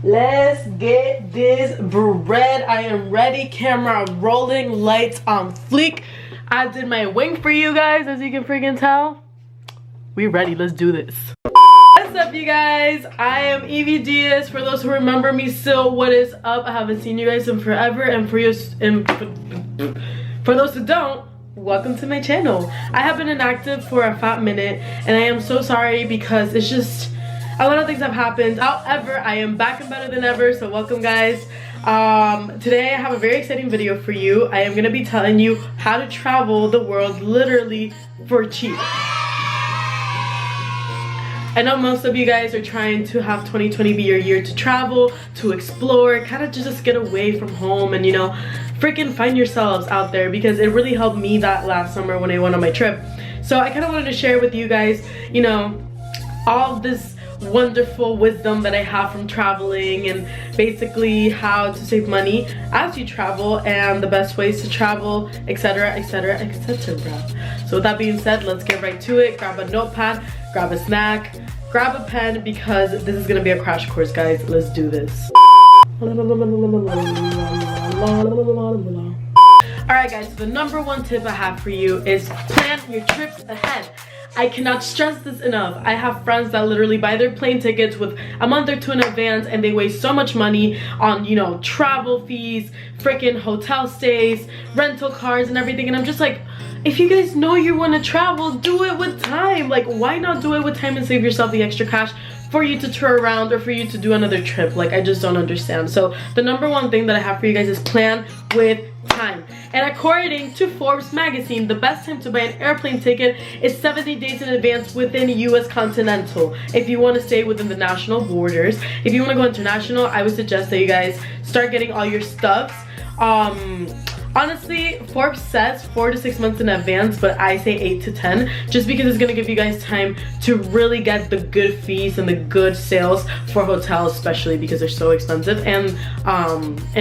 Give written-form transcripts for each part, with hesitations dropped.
Let's get this bread. I am ready. Camera rolling, lights on fleek. I did my wing for you guys, as you can freaking tell. We ready, let's do this. What's up, you guys? I am Evie Diaz. For those who remember me still, what is up? I haven't seen you guys in forever, and for those who don't, welcome to my channel. I have been inactive for a fat minute, and I am so sorry because it's just a lot of things have happened. However, I am back and better than ever, so welcome, guys. Today I have a very exciting video for you. I am gonna be telling you how to travel the world literally for cheap. I know most of you guys are trying to have 2020 be your year to travel, to explore, kind of just get away from home and, you know, freaking find yourselves out there, because it really helped me that last summer when I went on my trip. So I kind of wanted to share with you guys, you know, all this wonderful wisdom that I have from traveling, and basically how to save money as you travel and the best ways to travel, etc, etc, etc. So with that being said, let's get right to it. Grab a notepad, grab a snack, grab a pen, because this is gonna be a crash course, guys. Let's do this. Alright guys, so the number one tip I have for you is plan your trips ahead. I cannot stress this enough. I have friends that literally buy their plane tickets with a month or two in advance, and they waste so much money on, you know, travel fees, freaking hotel stays, rental cars and everything, and I'm just like, if you guys know you want to travel, do it with time. Like, why not do it with time and save yourself the extra cash for you to tour around or for you to do another trip? Like, I just don't understand. So the number one thing that I have for you guys is plan with time. And according to Forbes magazine, the best time to buy an airplane ticket is 70 days in advance within US continental, if you want to stay within the national borders. If you want to go international, I would suggest that you guys start getting all your stuffs. Honestly, Forbes says 4 to 6 months in advance, but I say 8 to 10, just because it's gonna give you guys time to really get the good fees and the good sales for hotels, especially because they're so expensive, and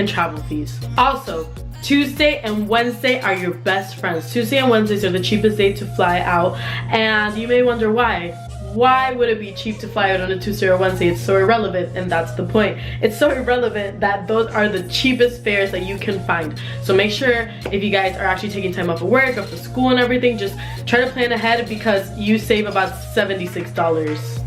travel fees. Also, Tuesday and Wednesday are your best friends. Tuesday and Wednesdays are the cheapest day to fly out, and you may wonder why. Why would it be cheap to fly out on a Tuesday or Wednesday? It's so irrelevant, and that's the point. It's so irrelevant that those are the cheapest fares that you can find. So make sure, if you guys are actually taking time off of work, off of school and everything, just try to plan ahead, because you save about $76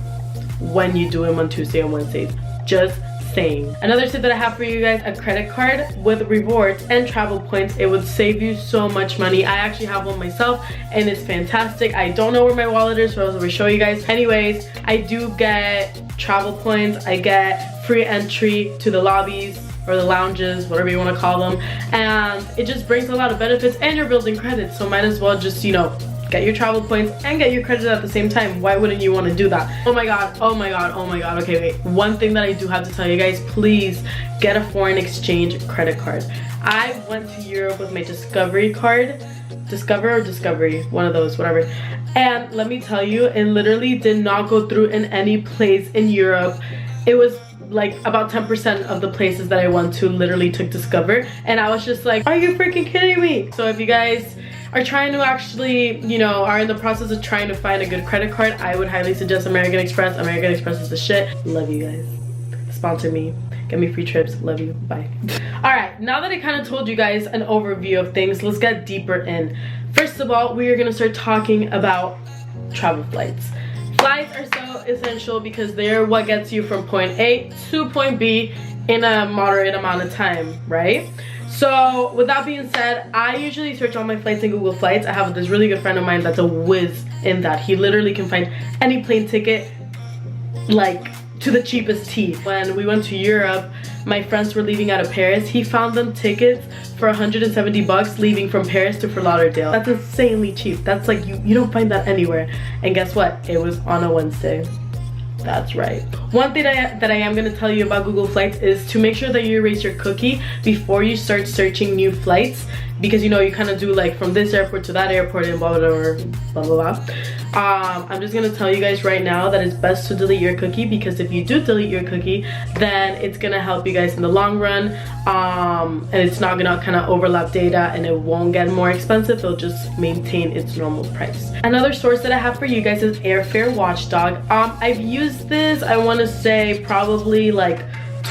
when you do them on Tuesday and Wednesdays. Just saying. Another tip that I have for you guys, a credit card with rewards and travel points. It would save you so much money. I actually have one myself, and it's fantastic. I don't know where my wallet is, so I will show you guys. Anyways, I do get travel points. I get free entry to the lobbies or the lounges, whatever you want to call them, and it just brings a lot of benefits, and you're building credits, so might as well just, you know, get your travel points and get your credit at the same time. Why wouldn't you want to do that? Oh my god, oh my god, oh my god. Okay, wait. One thing that I do have to tell you guys, please get a foreign exchange credit card. I went to Europe with my Discovery card. Discover or Discovery, one of those, whatever. And let me tell you, it literally did not go through in any place in Europe. It was like about 10% of the places that I went to literally took Discover, and I was just like, are you freaking kidding me? So if you guys are trying to actually, you know, are in the process of trying to find a good credit card, I would highly suggest American Express. American Express is the shit. Love you guys. Sponsor me. Get me free trips. Love you. Bye. Alright, now that I kind of told you guys an overview of things, let's get deeper in. First of all, we are going to start talking about travel flights. Flights are so essential because they're what gets you from point A to point B in a moderate amount of time, right? So with that being said, I usually search all my flights in Google Flights. I have this really good friend of mine that's a whiz in that. He literally can find any plane ticket, like, to the cheapest T. When we went to Europe, my friends were leaving out of Paris. He found them tickets for 170 bucks leaving from Paris to Fort Lauderdale. That's insanely cheap. That's like, you don't find that anywhere. And guess what? It was on a Wednesday. That's right. One thing that I am going to tell you about Google Flights is to make sure that you erase your cookie before you start searching new flights, because you know you kind of do like from this airport to that airport and blah blah blah blah blah. I'm just gonna tell you guys right now that it's best to delete your cookie, because if you do delete your cookie, then it's gonna help you guys in the long run, and it's not gonna kind of overlap data, and it won't get more expensive. It'll just maintain its normal price. Another source that I have for you guys is Airfare Watchdog. I've used this, I want to say probably like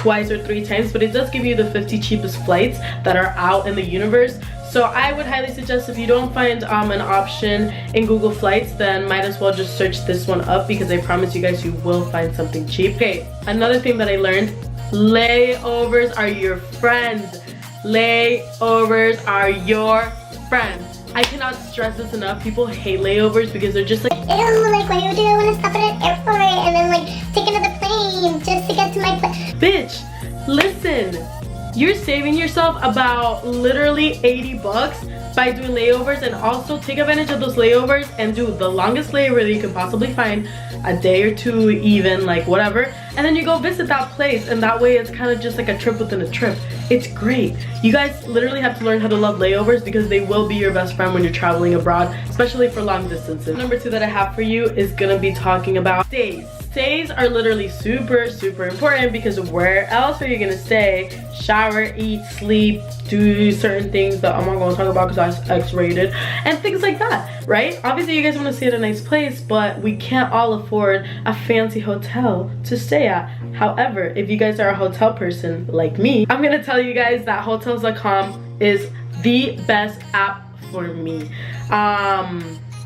twice or 3 times, but it does give you the 50 cheapest flights that are out in the universe. So I would highly suggest, if you don't find an option in Google Flights, then might as well just search this one up, because I promise you guys you will find something cheap. Okay, another thing that I learned, layovers are your friends. Layovers are your friends. I cannot stress this enough. People hate layovers because they're just like, ew, like why do I want to stop at an airport and then like take another plane just to get to my place? bitch, listen. You're saving yourself about literally 80 bucks by doing layovers, and also take advantage of those layovers and do the longest layover that you can possibly find, a day or 2 even, like whatever, and then you go visit that place, and that way it's kind of just like a trip within a trip. It's great. You guys literally have to learn how to love layovers, because they will be your best friend when you're traveling abroad, especially for long distances. Number 2 that I have for you is gonna be talking about stays. Stays are literally super important, because where else are you gonna stay, shower, eat, sleep, do certain things that I'm not gonna talk about because that's X-rated, and things like that, right? Obviously you guys want to stay at a nice place, but we can't all afford a fancy hotel to stay at. However, if you guys are a hotel person like me, I'm gonna tell you guys that Hotels.com is the best app for me.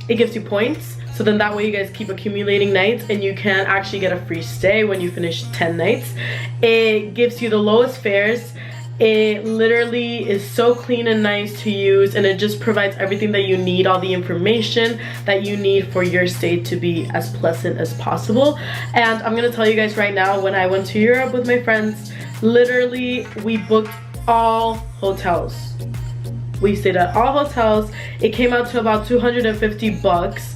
It gives you points, so then that way you guys keep accumulating nights, and you can actually get a free stay when you finish 10 nights. It gives you the lowest fares. It literally is so clean and nice to use, and it just provides everything that you need, all the information that you need for your stay to be as pleasant as possible. And I'm gonna tell you guys right now, when I went to Europe with my friends, literally we booked all hotels. We stayed at all hotels. It came out to about 250 bucks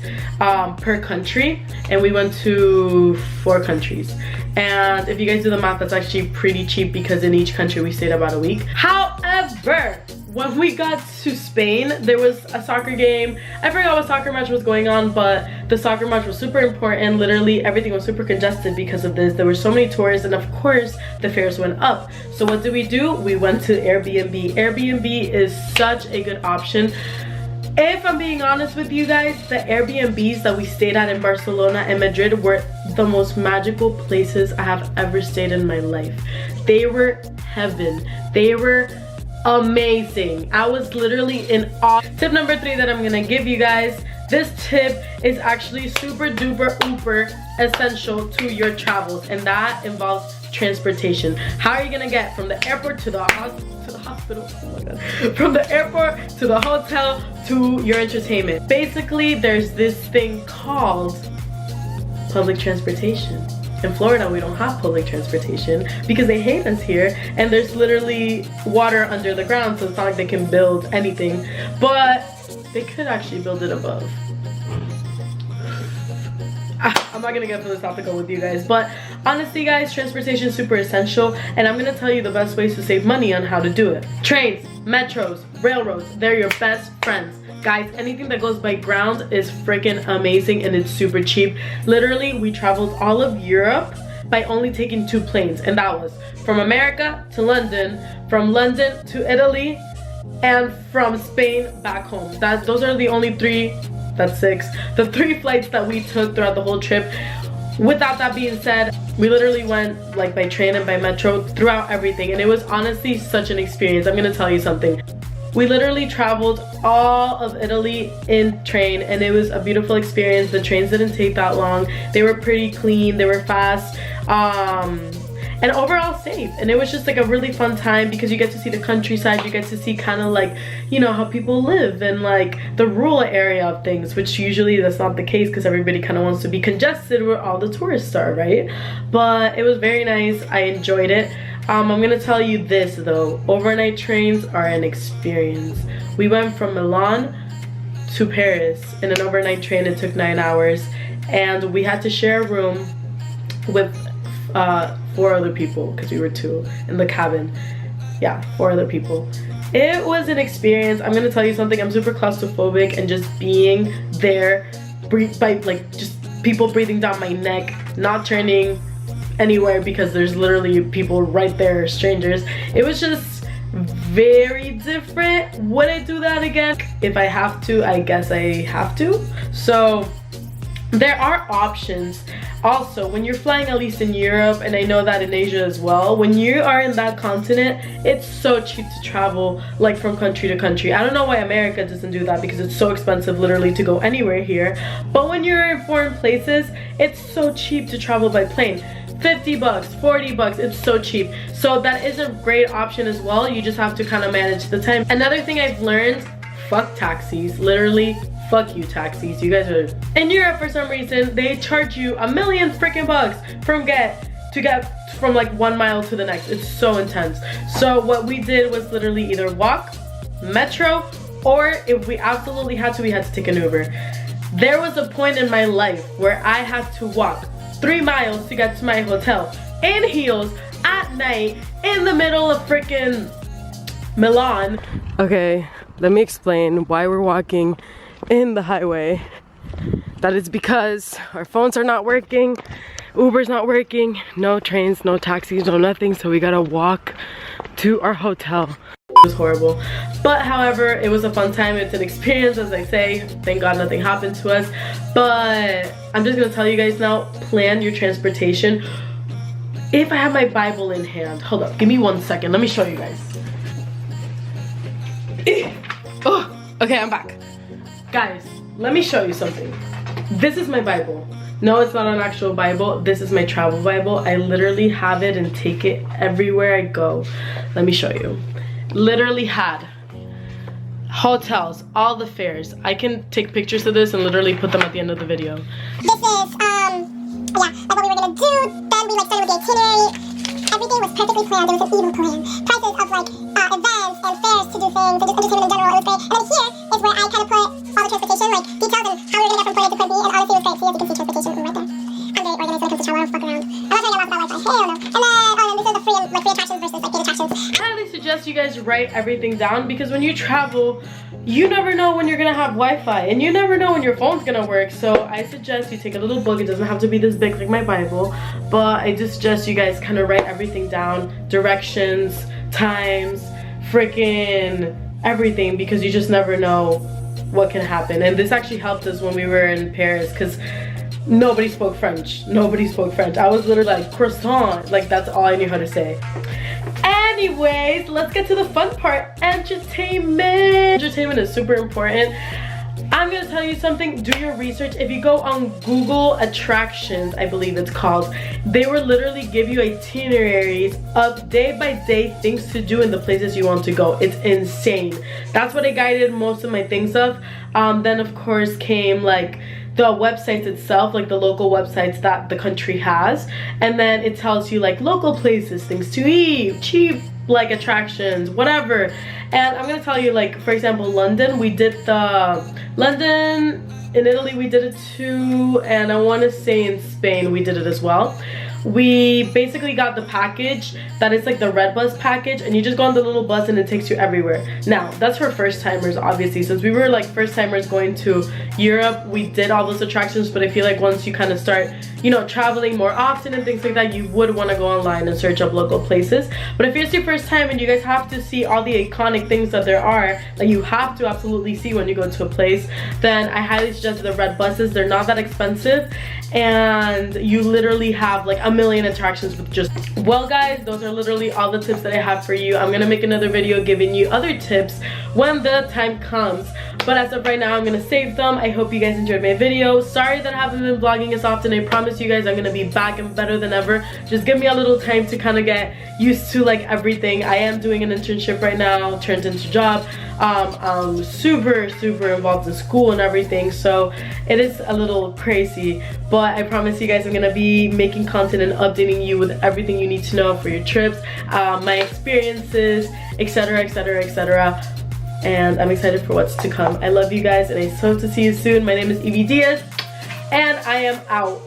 per country, and we went to 4 countries. And if you guys do the math, that's actually pretty cheap, because in each country we stayed about a week. However, when we got to Spain, there was a soccer game. I forgot what soccer match was going on, but the soccer match was super important. Literally everything was super congested because of this. There were so many tourists, and of course the fares went up. So what did we do? We went to Airbnb. Airbnb is such a good option. If I'm being honest with you guys, the Airbnbs that we stayed at in Barcelona and Madrid were the most magical places I have ever stayed in my life. They were heaven. They were amazing. I was literally in awe. Tip number 3 that I'm gonna give you guys. This tip is actually super duper ooper essential to your travels, and that involves transportation. How are you gonna get from the airport to the hospital? Oh my god. From the airport to the hotel to your entertainment. Basically, there's this thing called public transportation. In Florida, we don't have public transportation because they hate us here, and there's literally water under the ground, so it's not like they can build anything, but they could actually build it above. I'm not gonna get philosophical with you guys, but honestly guys, transportation is super essential, and I'm gonna tell you the best ways to save money on how to do it. Trains, metros, railroads, they're your best friends. Guys, anything that goes by ground is freaking amazing, and it's super cheap. Literally, we traveled all of Europe by only taking 2 planes, and that was from America to London, from London to Italy, and from Spain back home. Those are the only 3, that's 6, the 3 flights that we took throughout the whole trip. Without that being said, we literally went like by train and by metro throughout everything, and it was honestly such an experience. I'm gonna tell you something. We literally traveled all of Italy in train, and it was a beautiful experience. The trains didn't take that long. They were pretty clean, they were fast, and overall safe. And it was just like a really fun time, because you get to see the countryside, you get to see kind of like, you know, how people live and like the rural area of things, which usually that's not the case because everybody kind of wants to be congested where all the tourists are, right? But it was very nice. I enjoyed it. I'm gonna tell you this though, overnight trains are an experience. We went from Milan to Paris in an overnight train. It took 9 hours, and we had to share a room with 4 other people, because we were 2 in the cabin. Yeah, 4 other people. It was an experience. I'm gonna tell you something, I'm super claustrophobic, and just being there by like just people breathing down my neck, not turning anywhere because there's literally people right there, strangers. It was just very different. Would I do that again? If I have to, I guess I have to. So there are options. Also, when you're flying, at least in Europe, and I know that in Asia as well, when you are in that continent, it's so cheap to travel like from country to country. I don't know why America doesn't do that, because it's so expensive literally to go anywhere here. But when you're in foreign places, it's so cheap to travel by plane. 50 bucks, 40 bucks, it's so cheap. So that is a great option as well. You just have to kind of manage the time. Another thing I've learned, fuck taxis. Literally, fuck you taxis. You guys are in Europe. For some reason they charge you a million freaking bucks from get from like 1 mile to the next. It's so intense. So what we did was literally either walk, metro, or if we absolutely had to, we had to take an Uber. There was a point in my life where I had to walk 3 miles to get to my hotel in heels at night in the middle of freaking Milan. Okay, let me explain why we're walking in the highway. That is because our phones are not working, Uber's not working, no trains, no taxis, no nothing, so we gotta walk to our hotel. It was horrible, but however, it was a fun time. It's an experience, as I say. Thank God nothing happened to us. But I'm just gonna tell you guys now, plan your transportation. If I have my Bible in hand, hold up, give me 1 second, let me show you guys. Oh, okay, I'm back. Guys, let me show you something. This is my Bible. No, it's not an actual Bible. This is my travel Bible. I literally have it and take it everywhere I go. Let me show you. Literally had hotels, all the fares. I can take pictures of this and literally put them at the end of the video. This is, yeah, like what we were gonna do. Then we like started with the itinerary. Everything was perfectly planned. There was an even plan. Prices of like events and fares to do things and just entertainment in general. It was great. And then here is where I kind of put all the transportation, like details and how we were gonna get from point A to point B. And honestly, it was great. See, as you can see, transportation right there. I'm very organized when it comes to travel. I don't fuck around. I'm not trying to get lost about Wi-Fi. Hell no. And then, this is the free attractions versus like paid attractions. I highly suggest you guys write everything down, because when you travel, you never know when you're gonna have Wi-Fi, and you never know when your phone's gonna work. So I suggest you take a little book. It doesn't have to be this big like my Bible, but I just suggest you guys kind of write everything down, directions, times, freaking everything, because you just never know what can happen. And this actually helped us when we were in Paris, because nobody spoke French. Nobody spoke French. I was literally like croissant, like that's all I knew how to say. Anyways, let's get to the fun part, entertainment. Entertainment is super important. I'm gonna tell you something, do your research. If you go on Google Attractions, I believe it's called, they will literally give you itineraries of day by day things to do in the places you want to go. It's insane. That's what I guided most of my things of. Then of course came like the websites itself, like the local websites that the country has, and then it tells you like local places, things to eat, cheap like attractions, whatever. And I'm gonna tell you, like for example, London, we did the London, in Italy we did it too, and I want to say in Spain we did it as well. We basically got the package that is like the red bus package, and you just go on the little bus and it takes you everywhere. Now that's for first timers, obviously. Since we were like first timers going to Europe, we did all those attractions, but I feel like once you kind of start, you know, traveling more often and things like that, you would want to go online and search up local places. But if it's your first time and you guys have to see all the iconic things that there are, that you have to absolutely see when you go to a place, then I highly suggest the red buses. They're not that expensive, and you literally have like a million attractions with just, well guys, those are literally all the tips that I have for you. I'm gonna make another video giving you other tips when the time comes, but as of right now I'm gonna save them. I hope you guys enjoyed my video. Sorry that I haven't been vlogging as often. I promise you guys I'm gonna be back and better than ever. Just give me a little time to kind of get used to like everything. I am doing an internship right now, turned into a job. I'm super involved in school and everything, so it is a little crazy, but I promise you guys I'm gonna be making content and updating you with everything you need to know for your trips, my experiences, etc, and I'm excited for what's to come. I love you guys and I hope to see you soon. My name is Evie Diaz and I am out.